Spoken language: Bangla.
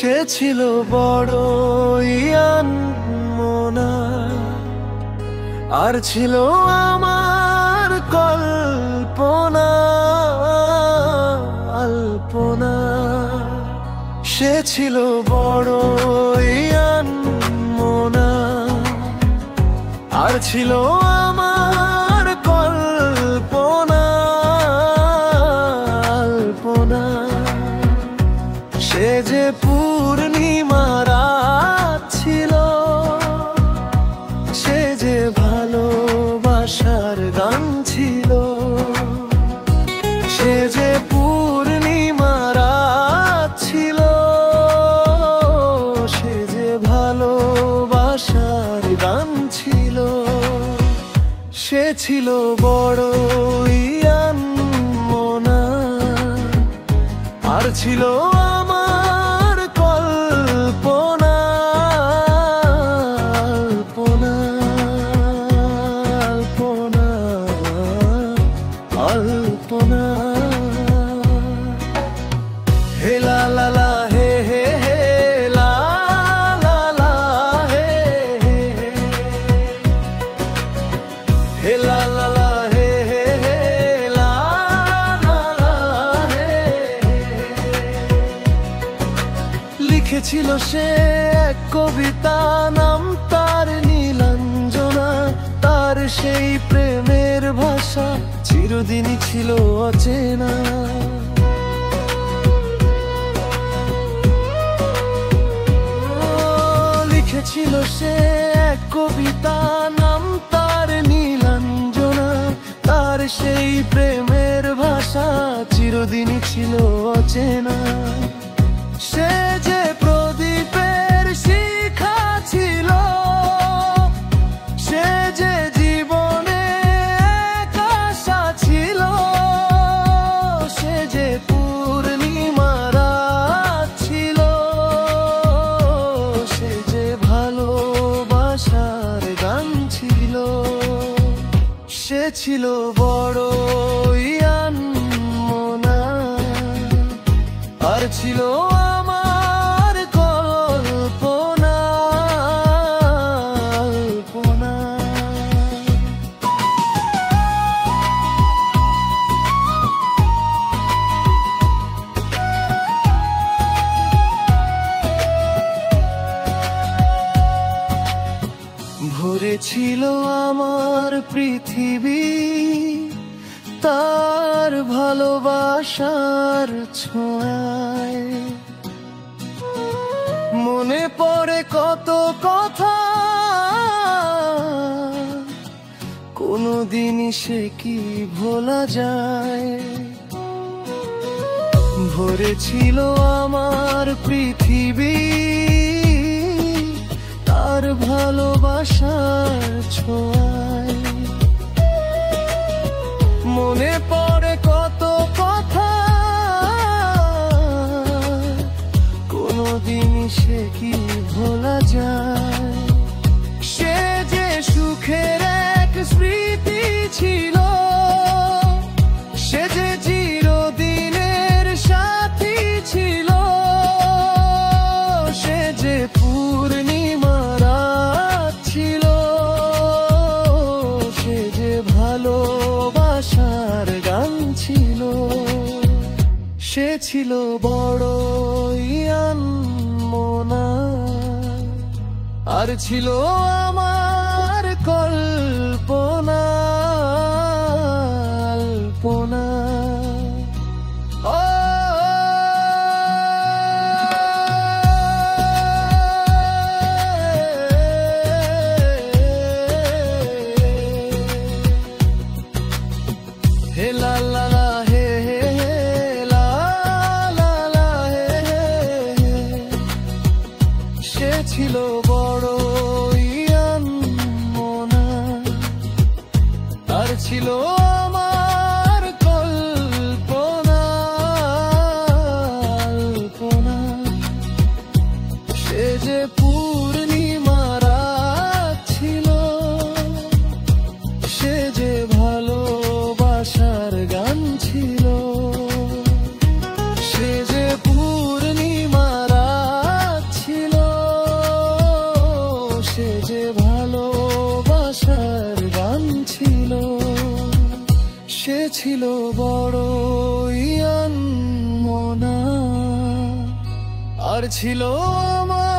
সে ছিল বড়ই আনমনা, আর ছিল আমার কল্পনা আলপনা। সে ছিল বড়ই আনমনা, আর ছিল আমার কল্পনা আলপনা। সে যে পূর্ণিমা রাত ছিল, সে যে ভালোবাসার গান ছিল। সে যে পূর্ণিমা রাত ছিল, সে যে ভালোবাসার গান ছিল। সে ছিল বড়ই আনমনা, আর ছিল আমার কল্পনা আলপনা আলপনা আলপনা। হে লা লা লা হে হে হে লা লা লা হে হে হে লা লা লা হে হে হে লা লা লা হে। লিখেছিল সে এক কবিতা, নাম তার নীলাঞ্জনা। তার সেই প্রেমের ভাষা চিরদিনই ছিল অচেনা। লিখেছিল সে এক কবিতা, নাম তার নীলাঞ্জনা। তার সেই প্রেমের ভাষা চিরদিনই ছিল অচেনা। সে যে প্রদীপের শিখা ছিল, সে যে জীবনে এক আশা ছিল। সে যে পূর্ণিমা রাত ছিল, সে যে ভালোবাসার গান ছিল। সে ছিল বড়ই আনমনা, আর ছিল আমার কল্পনা আলপনা। ভরে ছিল আমার পৃথিবী তার ভালোবাসার ছোঁয়ায়। মনে পড়ে কত কথা, কোনদিন সে কি ভোলা যায়। ভরে ছিল আমার পৃথিবী তার ভালোবাসার ছোঁয়ায়। মনে পড়ে কত কথা, কোনদিন সে কি ভোলা যায়। সে যে সুখের এক স্মৃতি ছিল, সে যে চিরদিনের সাথী ছিল। সে যে পূর্ণিমা রাত ছিল, সে যে ভালোবাসার গান ছিল। সে ছিল বড়ই আনমনা, আর ছিল আমার কল্পনা আলপনা। হে লা লা লা হে হে হে লা লা লা হে হে। সে ছিল বড়ই আনমনা, আর ছিল আমার কল্পনা আলপনা। সে যে পূর্ণিমা রাত ছিল, সে যে ভালোবাসার গান ছিল। সে যে পূর্ণিমা রাত সে ছিল বড়ই আনমনা, আর ছিল আমার